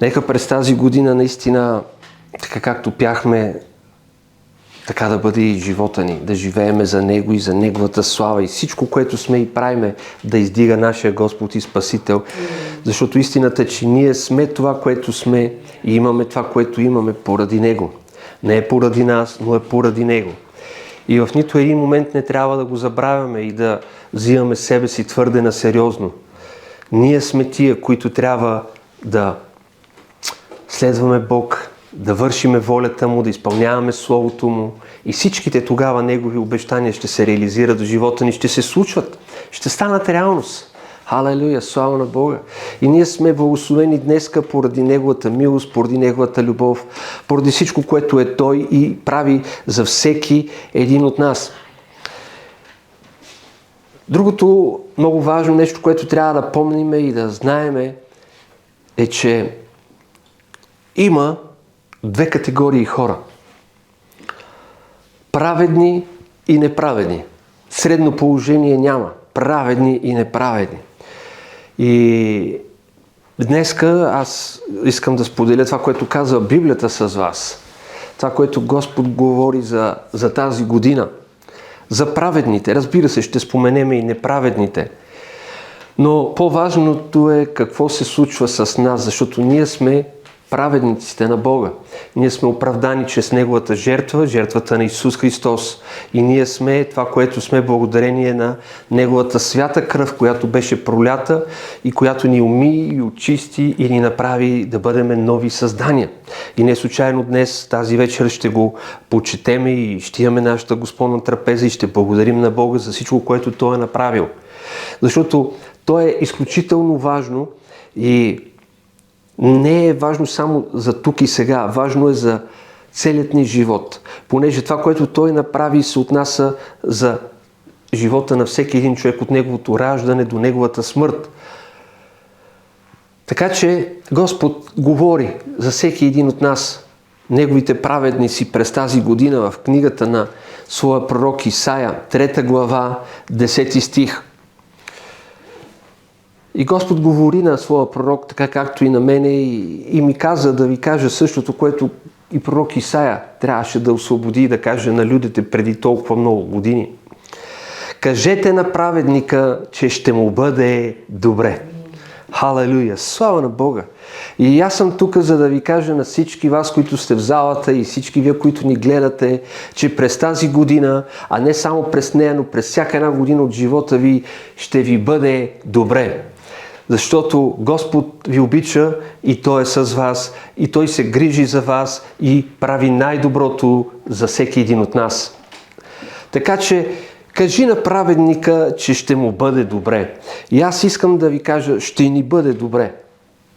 Нека през тази година наистина, така както пяхме, така да бъде и живота ни, да живееме за Него и за Неговата слава и всичко, което сме и правиме, да издига нашия Господ и Спасител. Защото истината е, че ние сме това, което сме и имаме това, което имаме поради Него. Не е поради нас, но е поради Него. И в нито един момент не трябва да го забравяме и да взимаме себе си твърде на сериозно. Ние сме тия, които трябва да следваме Бог, да вършиме волята Му, да изпълняваме Словото Му и всичките тогава Негови обещания ще се реализират в живота ни, ще се случват, ще станат реалност. Халелуя, слава на Бога! И ние сме благословени днеска поради Неговата милост, поради Неговата любов, поради всичко, което е Той и прави за всеки един от нас. Другото много важно нещо, което трябва да помним и да знаем е, че има две категории хора. Праведни и неправедни. Средно положение няма. Праведни и неправедни. И днеска аз искам да споделя това, което казва Библията с вас. Това, което Господ говори за тази година. За праведните. Разбира се, ще споменем и неправедните. Но по-важното е какво се случва с нас, защото ние сме праведниците на Бога. Ние сме оправдани чрез Неговата жертва, жертвата на Исус Христос. И ние сме това, което сме благодарение на Неговата свята кръв, която беше пролята и която ни уми и очисти и ни направи да бъдем нови създания. И не случайно днес, тази вечер ще го почетем и ще имаме нашата Господна трапеза и ще благодарим на Бога за всичко, което Той е направил. Защото То е изключително важно и не е важно само за тук и сега, важно е за целият ни живот, понеже това, което Той направи, се отнася за живота на всеки един човек от неговото раждане до неговата смърт. Така че Господ говори за всеки един от нас, неговите праведници през тази година в книгата на своя пророк Исаия, 3 глава, 10 стих. И Господ говори на своя пророк, така както и на мене, и ми каза да ви кажа същото, което и пророк Исаия трябваше да освободи и да каже на людите преди толкова много години. Кажете на праведника, че ще му бъде добре. Халелуя! Слава на Бога! И аз съм тук, за да ви кажа на всички вас, които сте в залата и всички вие, които ни гледате, че през тази година, а не само през нея, но през всяка една година от живота ви, ще ви бъде добре. Защото Господ ви обича и Той е с вас, и Той се грижи за вас и прави най-доброто за всеки един от нас. Така че, кажи на праведника, че ще му бъде добре. И аз искам да ви кажа, ще ни бъде добре.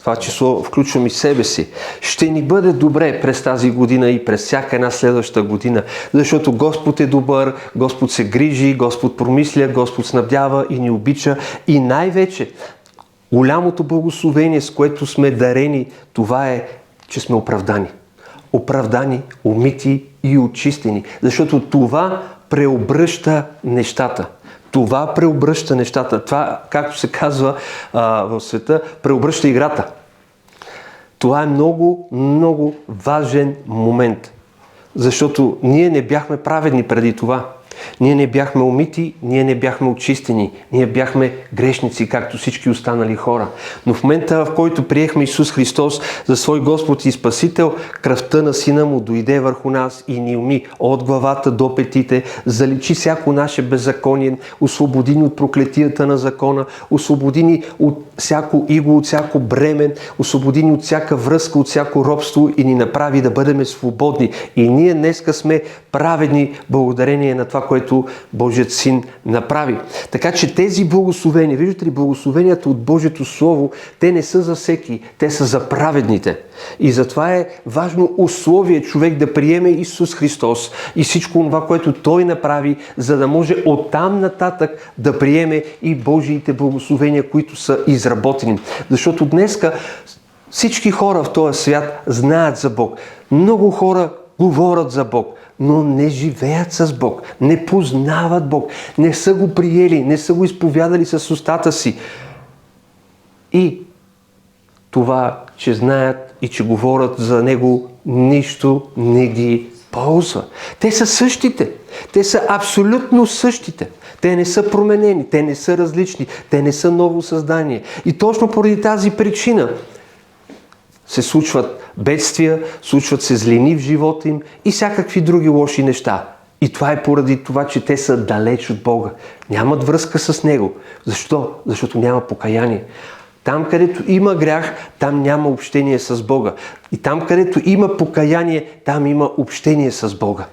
Това число включвам и себе си. Ще ни бъде добре през тази година и през всяка една следваща година, защото Господ е добър, Господ се грижи, Господ промисля, Господ снабдява и ни обича. И най-вече, голямото благословение, с което сме дарени, това е, че сме оправдани. Оправдани, умити и очистени. Защото това преобръща нещата. Това преобръща нещата. Това, както се казва в света, преобръща играта. Това е много, много важен момент. Защото ние не бяхме праведни преди това. Ние не бяхме умити, ние не бяхме очистени, ние бяхме грешници, както всички останали хора. Но в момента, в който приехме Исус Христос за свой Господ и Спасител, кръвта на Сина Му дойде върху нас и ни уми от главата до петите, заличи всяко наше беззаконие, освободи ни от проклетията на закона, освободи ни от всяко иго, от всяко бремен, освободи ни от всяка връзка, от всяко робство и ни направи да бъдем свободни. И ние днеска сме праведни благодарение на това, което Божият Син направи. Така че тези благословения, виждате ли, благословенията от Божието Слово, те не са за всеки, те са за праведните. И затова е важно условие човек да приеме Исус Христос и всичко това, което Той направи, за да може оттам нататък да приеме и Божиите благословения, които са изработени. Защото днеска всички хора в този свят знаят за Бог. Много хора говорят за Бог, но не живеят с Бог, не познават Бог, не са го приели, не са го изповядали с устата си. И това, че знаят и че говорят за Него, нищо не ги ползва. Те са същите. Те са абсолютно същите. Те не са променени, те не са различни, те не са ново създание. И точно поради тази причина се случват бедствия, случват се злини в живота им и всякакви други лоши неща. И това е поради това, че те са далеч от Бога. Нямат връзка с Него. Защо? Защото няма покаяние. Там, където има грях, там няма общение с Бога. И там, където има покаяние, там има общение с Бога.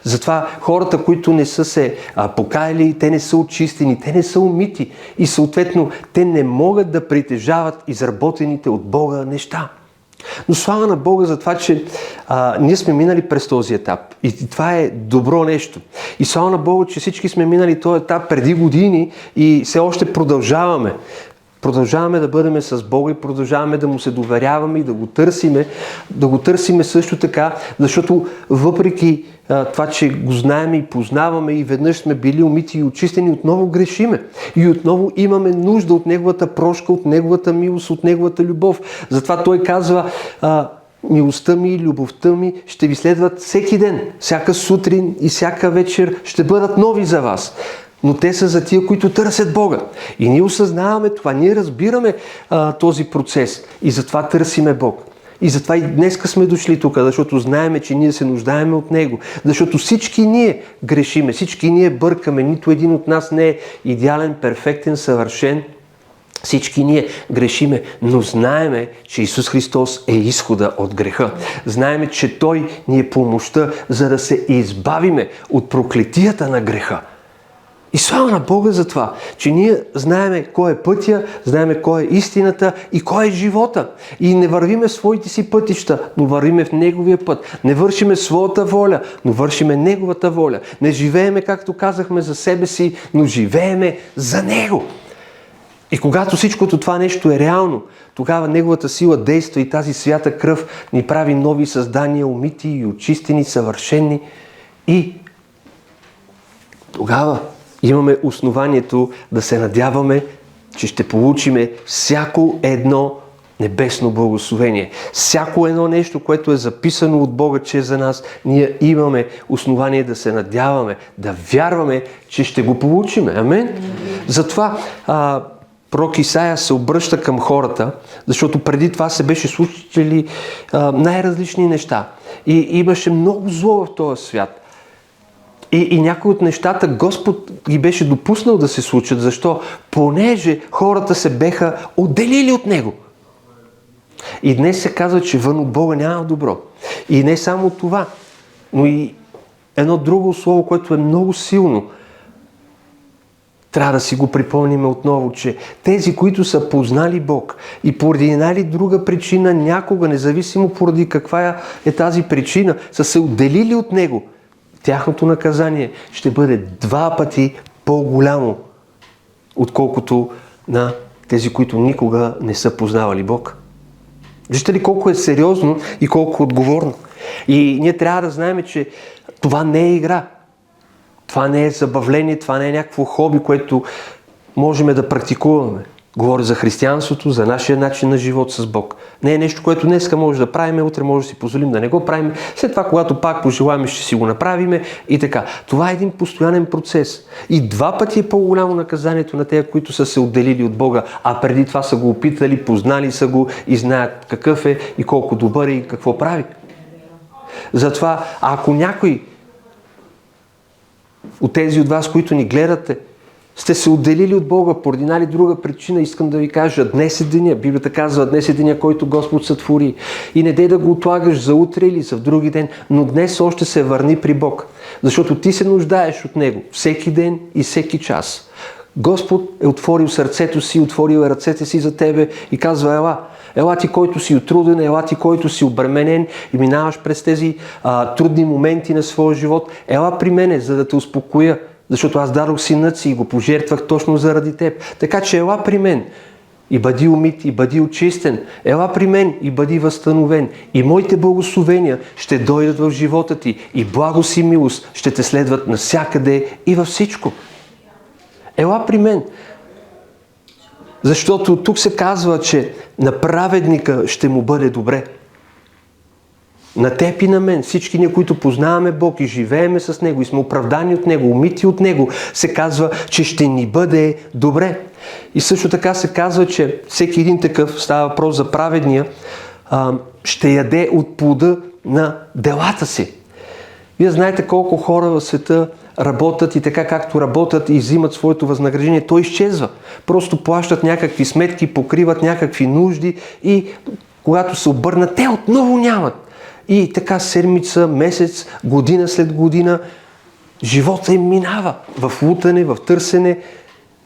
Затова хората, които не са се покаяли, те не са очистени, те не са умити и съответно те не могат да притежават изработените от Бога неща. Но слава на Бога за това, че ние сме минали през този етап. И това е добро нещо. И слава на Бога, че всички сме минали този етап преди години и все още продължаваме. Продължаваме да бъдем с Бога и продължаваме да Му се доверяваме и да го търсиме също така, защото въпреки това, че го знаем и познаваме и веднъж сме били умити и очистени, отново грешиме. И отново имаме нужда от Неговата прошка, от Неговата милост, от Неговата любов. Затова Той казва: милостта ми и любовта ми ще ви следват всеки ден. Всяка сутрин и всяка вечер ще бъдат нови за вас. Но те са за тия, които търсят Бога. И ние осъзнаваме това, ние разбираме този процес и затова търсиме Бог. И затова и днеска сме дошли тук, защото знаеме, че ние се нуждаеме от Него. Защото всички ние грешиме, всички ние бъркаме, нито един от нас не е идеален, перфектен, съвършен. Всички ние грешиме, но знаеме, че Исус Христос е изхода от греха. Знаеме, че Той ни е помощта, за да се избавиме от проклетията на греха. И слава на Бога за това, че ние знаеме кой е пътя, знаеме кой е истината и кой е живота. И не вървиме в своите си пътища, но вървиме в Неговия път. Не вършиме своята воля, но вършиме Неговата воля. Не живееме, както казахме, за себе си, но живееме за Него. И когато всичкото това нещо е реално, тогава Неговата сила действа и тази свята кръв ни прави нови създания, умити и очистени, съвършени. И тогава имаме основанието да се надяваме, че ще получиме всяко едно небесно благословение. Всяко едно нещо, което е записано от Бога, че е за нас, ние имаме основание да се надяваме, да вярваме, че ще го получиме. Амен? Затова пророк Исаия се обръща към хората, защото преди това се беше случили най-различни неща. И имаше много зло в този свят. И някои от нещата Господ ги беше допуснал да се случат. Защо? Понеже хората се беха отделили от Него. И днес се казва, че вън от Бога няма добро. И не само това, но и едно друго слово, което е много силно. Трябва да си го припомним отново, че тези, които са познали Бог и поради една или друга причина някога, независимо поради каква е тази причина, са се отделили от Него, тяхното наказание ще бъде 2 пъти по-голямо, отколкото на тези, които никога не са познавали Бог. Вижте ли колко е сериозно и колко отговорно? И ние трябва да знаем, че това не е игра. Това не е забавление, това не е някакво хоби, което можем да практикуваме. Говоря за християнството, за нашия начин на живот с Бог. Не е нещо, което днеска може да правим, утре може да си позволим да не го правим. След това, когато пак пожелаем, ще си го направим и така. Това е един постоянен процес. И 2 пъти е по-голямо наказанието на тези, които са се отделили от Бога, а преди това са го опитали, познали са го и знаят какъв е и колко добър е и какво прави. Затова, ако някой от тези от вас, които ни гледате, сте се отделили от Бога поради една или друга причина, искам да ви кажа, днес е деня. Библията казва, днес е деня, който Господ сътвори. И не дей да го отлагаш за утре или за други ден, но днес още се върни при Бог. Защото ти се нуждаеш от Него всеки ден и всеки час. Господ е отворил сърцето си, отворил ръцете си за тебе и казва, ела. Ела ти, който си отруден, ела ти, който си обременен и минаваш през тези трудни моменти на своя живот. Ела при мене, за да те успокоя. Защото аз дадох синът си и го пожертвах точно заради теб. Така че ела при мен и бъди умит, и бъди очистен. Ела при мен и бъди възстановен. И моите благословения ще дойдат в живота ти. И благост и милост ще те следват навсякъде и във всичко. Ела при мен. Защото тук се казва, че на праведника ще му бъде добре. На теб и на мен, всички ние, които познаваме Бог и живееме с Него и сме оправдани от Него, умити от Него, се казва, че ще ни бъде добре. И също така се казва, че всеки един такъв, става въпрос за праведния, ще яде от плода на делата си. Вие знаете колко хора в света работят и така както работят и взимат своето възнаграждение, то изчезва. Просто плащат някакви сметки, покриват някакви нужди и когато се обърнат, те отново нямат. И така седмица, месец, година след година живота им минава в лутане, в търсене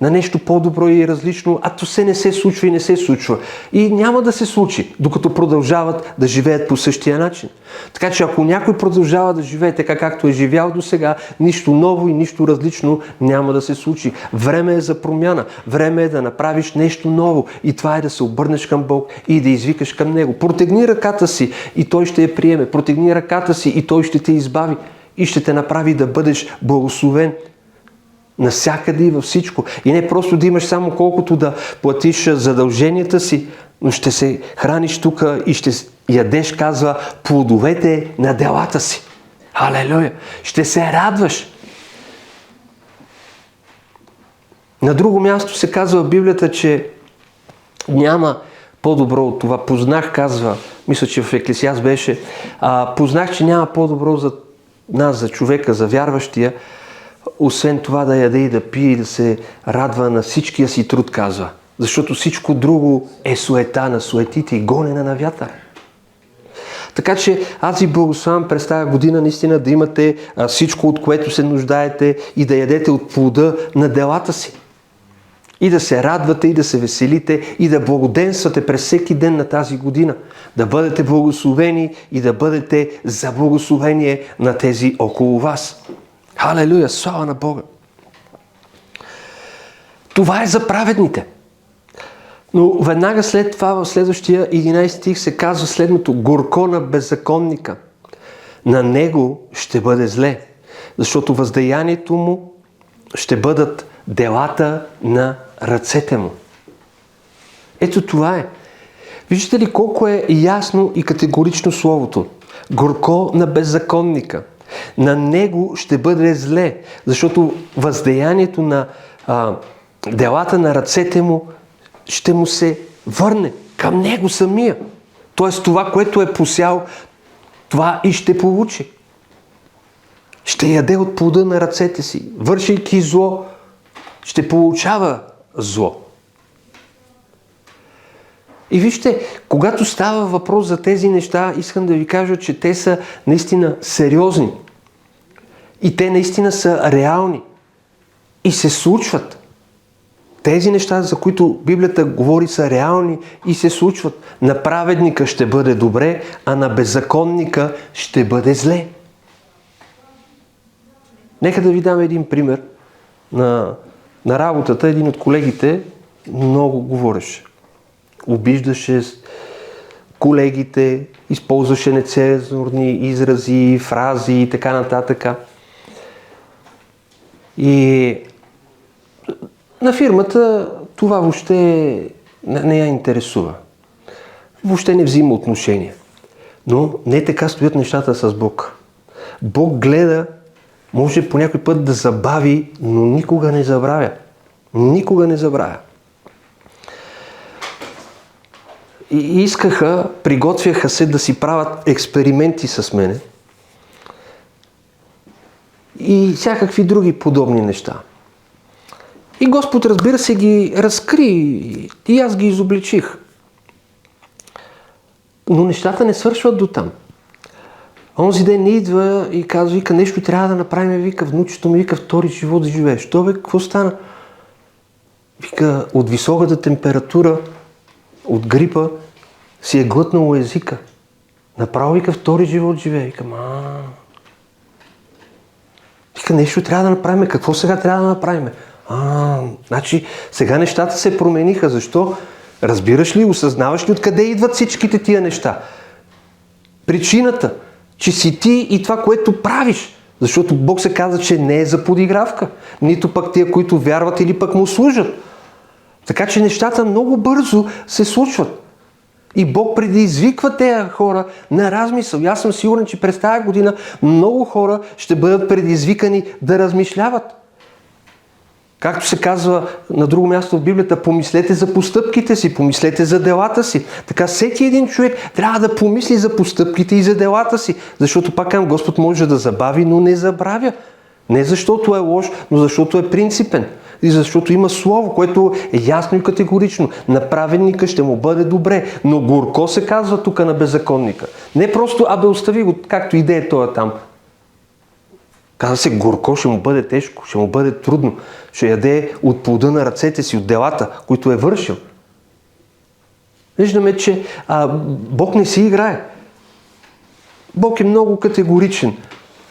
на нещо по-добро и различно, а то се не се случва и не се случва. И няма да се случи, докато продължават да живеят по същия начин. Така че ако някой продължава да живее така както е живял до сега, нищо ново и нищо различно няма да се случи. Време е за промяна. Време е да направиш нещо ново. И това е да се обърнеш към Бог и да извикаш към Него. Протегни ръката си и Той ще я приеме. Протегни ръката си и Той ще те избави. И ще те направи да бъдеш благословен. Навсякъде и във всичко. И не просто да имаш само колкото да платиш задълженията си, но ще се храниш тук и ще ядеш, казва, плодовете на делата си. Халелуя! Ще се радваш. На друго място се казва в Библията, че няма по-добро от това. Познах, казва, мисля, че в Еклесиаст беше, познах, че няма по-добро за нас, за човека, за вярващия, освен това да яде и да пие и да се радва на всичкия си труд, казва. Защото всичко друго е суета на суетите и гонене на вятър. Така че аз ви благославям през тази година наистина да имате всичко, от което се нуждаете и да ядете от плода на делата си. И да се радвате, и да се веселите, и да благоденствате през всеки ден на тази година. Да бъдете благословени и да бъдете за благословение на тези около вас. Халелуя! Слава на Бога! Това е за праведните. Но веднага след това в следващия 11 стих се казва следното: горко на беззаконника. На него ще бъде зле, защото въздаянието му ще бъдат делата на ръцете му. Ето това е. Виждате ли колко е ясно и категорично словото? Горко на беззаконника. На него ще бъде зле, защото въздаянието на делата на ръцете му ще му се върне към него самия. Тоест това, което е посял, това и ще получи. Ще яде от плода на ръцете си. Вършейки зло, ще получава зло. И вижте, когато става въпрос за тези неща, искам да ви кажа, че те са наистина сериозни. И те наистина са реални. И се случват. Тези неща, за които Библията говори, са реални и се случват. На праведника ще бъде добре, а на беззаконника ще бъде зле. Нека да ви дам един пример. На работата един от колегите много говореше. Обиждаше колегите, използваше нецензурни изрази, фрази и така нататък. И на фирмата това въобще не я интересува. Въобще не взима отношение. Но не така стоят нещата с Бог. Бог гледа, може по някой път да забави, но никога не забравя. Никога не забравя. И искаха, приготвяха се да си правят експерименти с мене и всякакви други подобни неща. И Господ, разбира се, ги разкри и аз ги изобличих. Но нещата не свършват до там. Онзи ден не идва и казва, вика, нещо трябва да направим, вика, внучето ми, вика, втори живот да живееш. Що бе, какво стана? Вика, от високата температура, от грипа, си е глътнало езика. Направо, вика, втори живот живее. Вика, вика, нещо трябва да направим. Какво сега трябва да направим? Значи, сега нещата се промениха. Защо? Разбираш ли, осъзнаваш ли откъде идват всичките тия неща? Причината, че си ти и това, което правиш. Защото Бог се каза, че не е за подигравка. Нито пък тия, които вярват или пък му служат. Така че нещата много бързо се случват. И Бог предизвиква тези хора на размисъл. И аз съм сигурен, че през тази година много хора ще бъдат предизвикани да размишляват. Както се казва на друго място в Библията, помислете за постъпките си, помислете за делата си. Така всеки един човек трябва да помисли за постъпките и за делата си. Защото пак казвам, Господ може да забави, но не забравя. Не защото е лош, но защото е принципен. И защото има слово, което е ясно и категорично. На праведника ще му бъде добре, но горко се казва тук на беззаконника. Не просто, остави го, както идея той там. Казва се, горко, ще му бъде тежко, ще му бъде трудно. Ще яде от плода на ръцете си, от делата, които е вършил. Виждаме, че Бог не си играе. Бог е много категоричен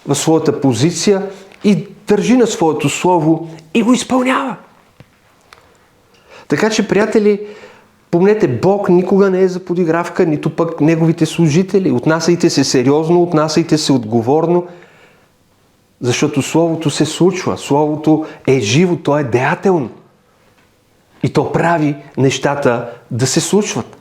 в своята позиция и държи на своето слово и го изпълнява. Така че, приятели, помнете, Бог никога не е за подигравка, нито пък неговите служители. Отнасяйте се сериозно, отнасяйте се отговорно, защото Словото се случва. Словото е живо, то е деятелно. И то прави нещата да се случват.